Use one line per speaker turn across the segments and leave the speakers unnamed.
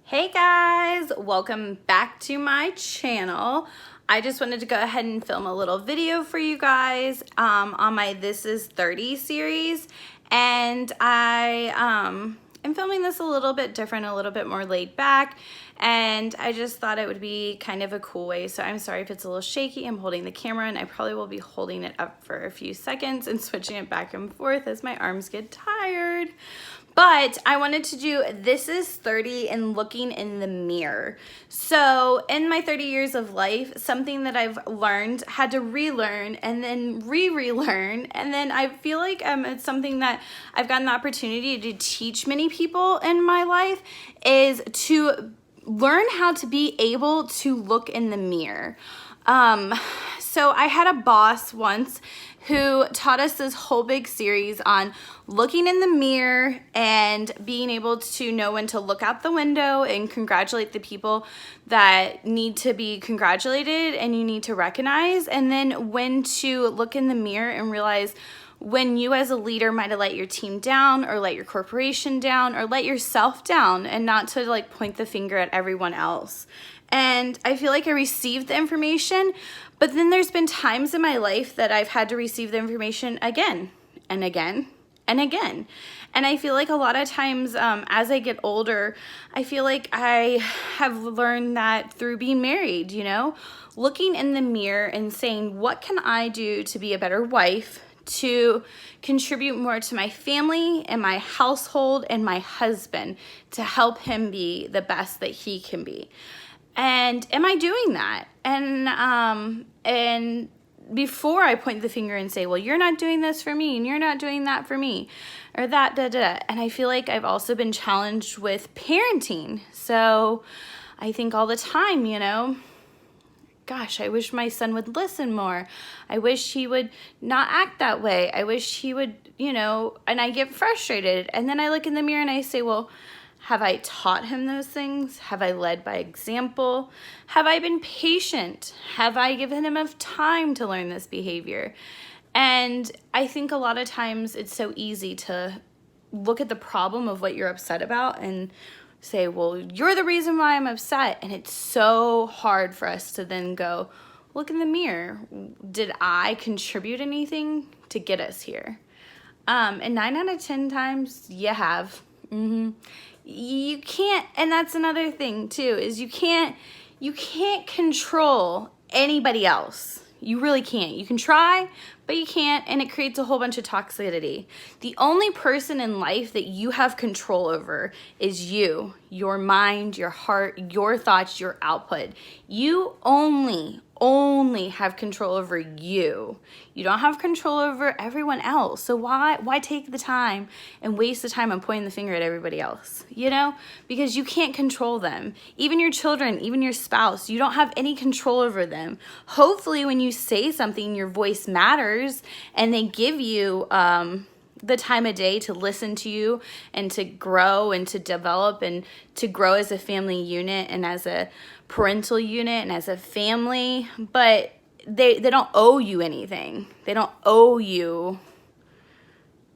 Hey guys, welcome back to my channel. I just wanted to go ahead and film a little video for you guys on my This Is 30 series, and I am filming this a little bit different, a little bit more laid back, and I just thought it would be kind of a cool way. So I'm sorry if it's a little shaky. I'm holding the camera and I probably will be holding it up for a few seconds and switching it back and forth as my arms get tired. But I wanted to do This Is 30 and looking in the mirror. So in my 30 years of life, something that I've learned, had to relearn and then relearn. And then I feel like it's something that I've gotten the opportunity to teach many people in my life, is to learn how to be able to look in the mirror. So I had a boss once who taught us this whole big series on looking in the mirror and being able to know when to look out the window and congratulate the people that need to be congratulated and you need to recognize, and then when to look in the mirror and realize when you as a leader might have let your team down or let your corporation down or let yourself down, and not to like point the finger at everyone else. And I feel like I received the information, but then there's been times in my life that I've had to receive the information again and again and again. And I feel like a lot of times as I get older, I feel like I have learned that through being married, you know, looking in the mirror and saying, what can I do to be a better wife, to contribute more to my family and my household and my husband, to help him be the best that he can be. And am I doing that? And before I point the finger and say, well, you're not doing this for me and you're not doing that for me, or that, And I feel like I've also been challenged with parenting. So I think all the time, you know, gosh, I wish my son would listen more. I wish he would not act that way. I wish he would, you know, and I get frustrated. And then I look in the mirror and I say, well, have I taught him those things? Have I led by example? Have I been patient? Have I given him enough time to learn this behavior? And I think a lot of times it's so easy to look at the problem of what you're upset about and say, well, you're the reason why I'm upset. And it's so hard for us to then go, look in the mirror. Did I contribute anything to get us here? And 9 out of 10 times, you have. You can't, and that's another thing too, is you can't control anybody else. You really can't. You can try, but you can't, and it creates a whole bunch of toxicity. The only person in life that you have control over is you, your mind, your heart, your thoughts, your output. You only have control over you. You don't have control over everyone else. So why take the time and waste the time on pointing the finger at everybody else? You know, because you can't control them. Even your children, even your spouse, you don't have any control over them. Hopefully when you say something, your voice matters and they give you the time of day to listen to you and to grow and to develop and to grow as a family unit and as a parental unit and as a family. But they don't owe you anything. They don't owe you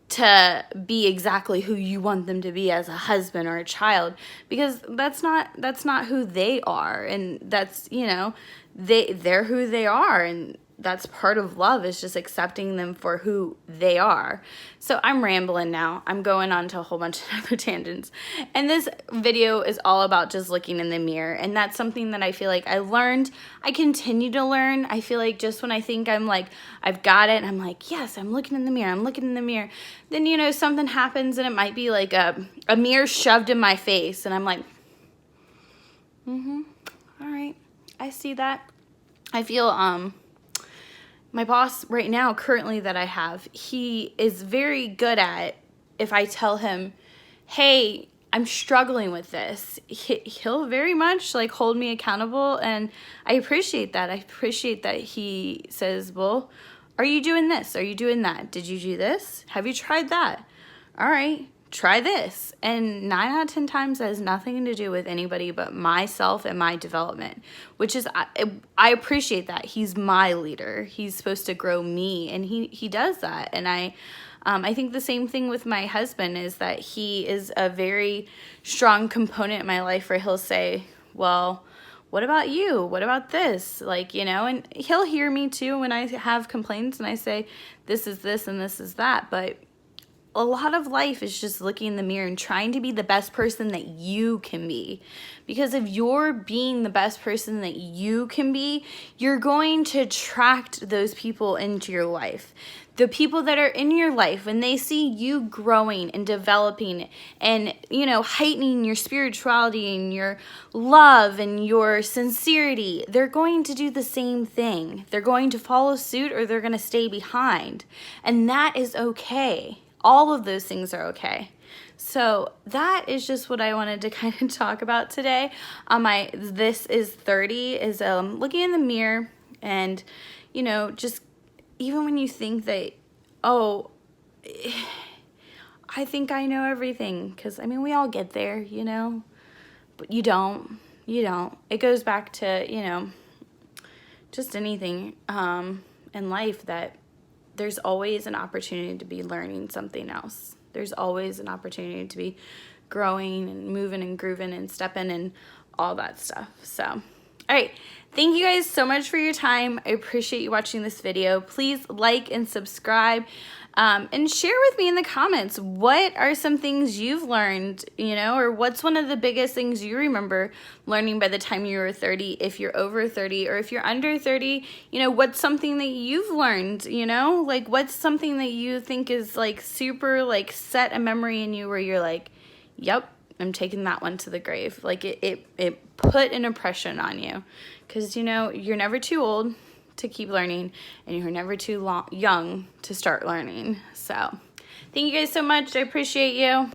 to be exactly who you want them to be as a husband or a child, because that's not who they are. And that's, you know, they're who they are, and that's part of love, is just accepting them for who they are. So I'm rambling now. I'm going on to a whole bunch of other tangents. And this video is all about just looking in the mirror. And that's something that I feel like I learned. I continue to learn. I feel like just when I think I'm like, I've got it, and I'm like, yes, I'm looking in the mirror. I'm looking in the mirror. Then, you know, something happens and it might be like a mirror shoved in my face. And I'm like, all right, I see that. I feel, my boss right now, currently that I have, he is very good at, if I tell him, hey, I'm struggling with this, he'll very much like hold me accountable. And I appreciate that. I appreciate that he says, well, are you doing this? Are you doing that? Did you do this? Have you tried that? All right, try this. And 9 out of 10 times that has nothing to do with anybody but myself and my development, which is, I appreciate that. He's my leader. He's supposed to grow me, and he does that. And I I think the same thing with my husband is that he is a very strong component in my life where he'll say, well, what about you? What about this? Like, you know, and he'll hear me too when I have complaints and I say, this is this and this is that. But a lot of life is just looking in the mirror and trying to be the best person that you can be. Because if you're being the best person that you can be, you're going to attract those people into your life. The people that are in your life, when they see you growing and developing and, you know, heightening your spirituality and your love and your sincerity, they're going to do the same thing. They're going to follow suit or they're going to stay behind. And that is okay. All of those things are okay. So that is just what I wanted to kind of talk about today. My This is 30 is looking in the mirror and, you know, just even when you think that, oh, I think I know everything, because, I mean, we all get there, you know, but you don't. It goes back to, you know, just anything in life that there's always an opportunity to be learning something else. There's always an opportunity to be growing and moving and grooving and stepping and all that stuff. So, all right. Thank you guys so much for your time. I appreciate you watching this video. Please like and subscribe and share with me in the comments. What are some things you've learned, you know, or what's one of the biggest things you remember learning by the time you were 30, if you're over 30, or if you're under 30, you know, what's something that you've learned, you know, like what's something that you think is like super like set a memory in you where you're like, yep, I'm taking that one to the grave. Like it put an impression on you, because, you know, you're never too old to keep learning and you're never too young to start learning. So thank you guys so much. I appreciate you.